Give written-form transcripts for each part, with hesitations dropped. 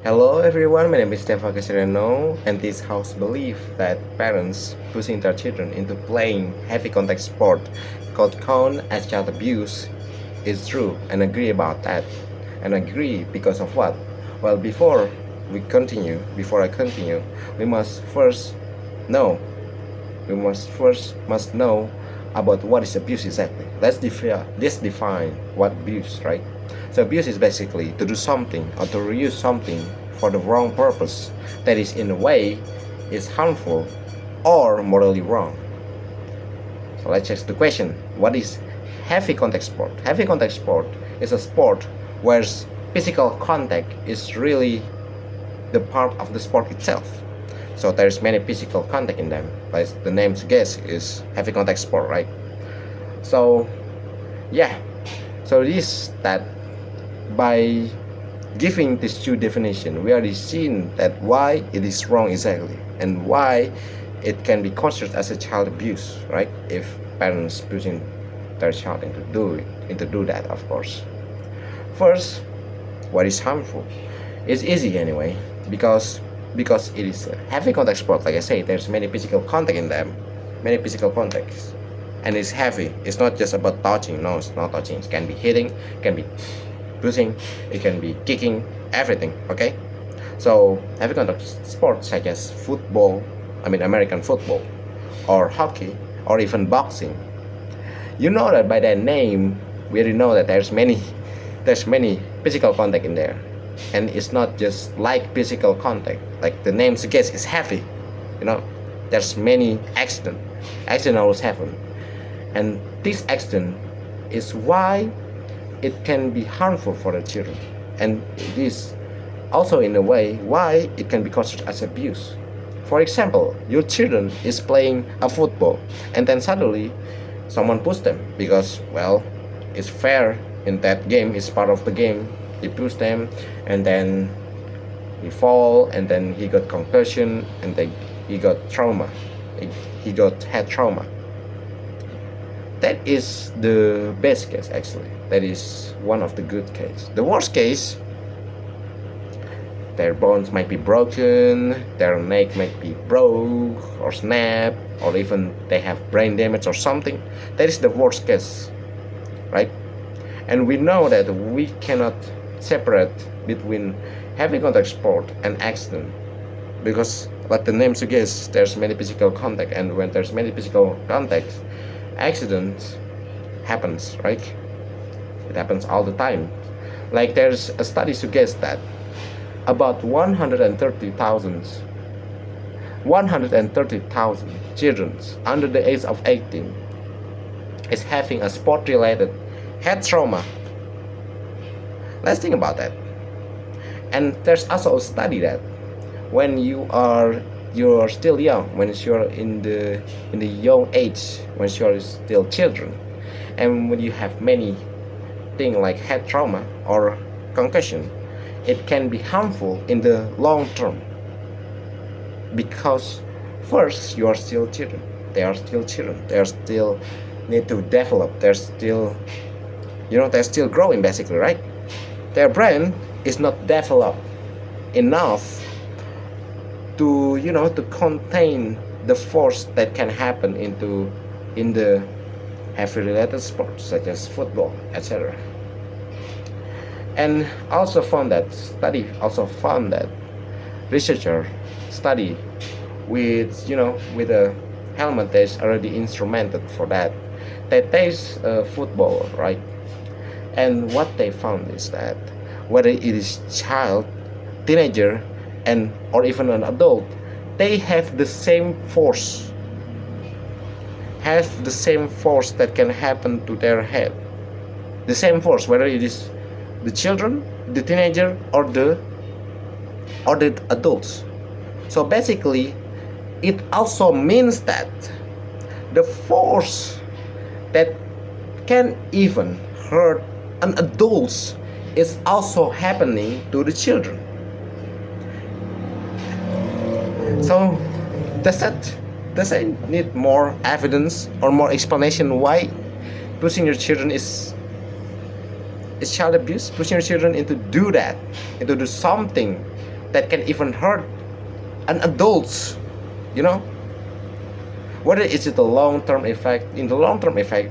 Hello everyone, my name is Stefa Ceasariano, and this house believes that parents pushing their children into playing heavy contact sport called count as child abuse is true and agree about that. And agree because of what? Well, before I continue, we must first know must know about what is abuse exactly. Let's define what abuse, right? So abuse is basically to do something or to reuse something for the wrong purpose that is in a way is harmful or morally wrong. So let's check the question. What is heavy contact sport? Heavy contact sport is a sport where physical contact is really the part of the sport itself. So there's many physical contact in them. Like the name suggests is heavy contact sport, right? So yeah. So this that by giving these two definitions, we already seen that why it is wrong exactly and why it can be considered as a child abuse, right? If parents pushing their child into do that, of course. First, what is harmful? It's easy anyway because it is a heavy contact sport. Like I say, there's many physical contact in them, many physical contacts, and it's heavy. It's not just about touching. No, it's not touching. It can be hitting, can be pushing, it can be kicking, everything. Okay, so heavy contact sports such as American football, or hockey, or even boxing. You know that by that name, we already know that there's many physical contact in there, and it's not just like physical contact. Like the name suggests, it's heavy. You know, there's many accident always happen, and this accident is why it can be harmful for the children, and it is also in a way why it can be considered as abuse. For example, your children is playing a football and then suddenly someone pushed them because, well, it's fair in that game, it's part of the game. He pushed them and then he fall and then he got concussion and then he got trauma. He got head trauma. That is the best case actually. That is one of the good case. The worst case, their bones might be broken, their neck might be broke or snapped, or even they have brain damage or something. That is the worst case, right? And we know that we cannot separate between heavy contact sport and accident because, like the name suggests, there's many physical contact, and when there's many physical contact, accident happens, right? It happens all the time. Like there's a study suggests that about 130,000 children under the age of 18 is having a sport-related head trauma. Let's think about that. And there's also a study that when you're still young, when you're in the young age, when you're still children, and when you have many things like head trauma or concussion, it can be harmful in the long term because first you are still children, they are still children, they are still need to develop, they're still growing basically, right? Their brain is not developed enough to contain the force that can happen in the heavy related sports such as football, etc. And study also found that researcher study with a helmet that is already instrumented for that. They taste football, right? And what they found is that whether it is child, teenager, and or even an adult, they have the same force that can happen to their head. The same force, whether it is the children, the teenager, or the adults. So basically, it also means that the force that can even hurt an adult is also happening to the children. So does it need more evidence or more explanation why pushing your children is child abuse? Pushing your children into do something that can even hurt an adult, you know. Whether it's the long-term effect, in the long-term effect,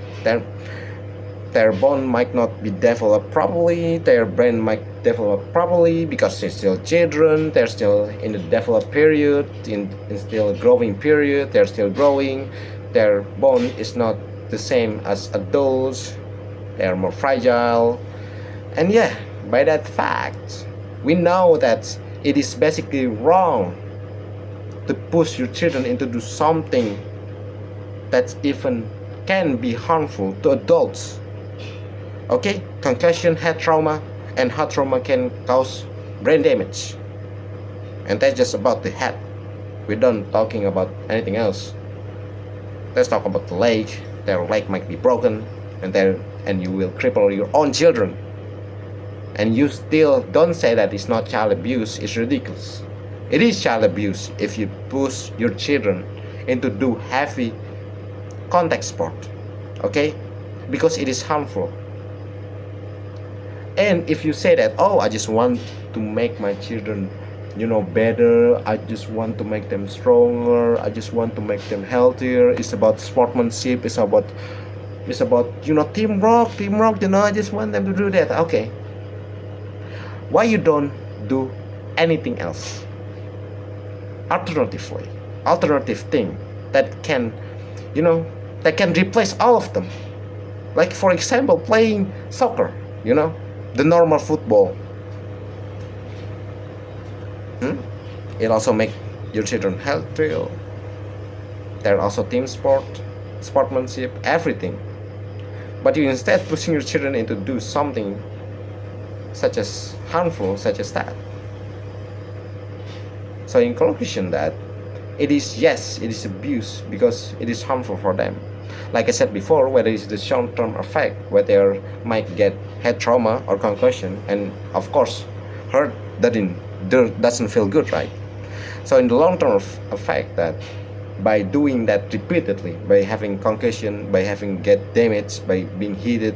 their bone might not be developed properly, their brain might develop properly because they're still children, they're still in the develop period, in still growing period, they're still growing, their bone is not the same as adults, they're more fragile. And yeah, by that fact, we know that it is basically wrong to push your children into do something that even can be harmful to adults. Okay, concussion, head trauma, and heart trauma can cause brain damage, and that's just about the head. We're done talking about anything else. Let's talk about the leg. Their leg might be broken, and you will cripple your own children, and you still don't say that it's not child abuse. It's ridiculous. It is child abuse if you push your children into do heavy contact sport, okay, because it is harmful. And if you say that, oh, I just want to make my children, better, I just want to make them stronger, I just want to make them healthier, it's about sportsmanship, it's about teamwork, I just want them to do that. Okay, why you don't do anything else, alternative thing that can replace all of them, like for example playing soccer, the normal football. It also make your children healthier. They're also team sport, sportsmanship, everything. But you instead pushing your children into do something such as harmful, such as that. So in conclusion, that it is abuse because it is harmful for them. Like I said before, whether it's the short-term effect, whether they might get head trauma or concussion, and of course, hurt doesn't feel good, right? So in the long-term effect, that by doing that repeatedly, by having concussion, by having get damaged, by being heated,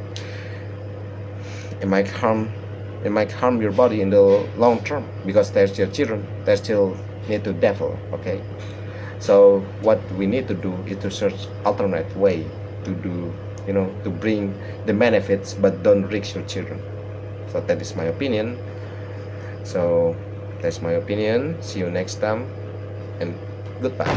it might harm your body in the long term because they're still children, they still need to develop. Okay. So what we need to do is to search alternate way to do, to bring the benefits but don't risk your children. So that is my opinion. So that's my opinion. See you next time, and goodbye.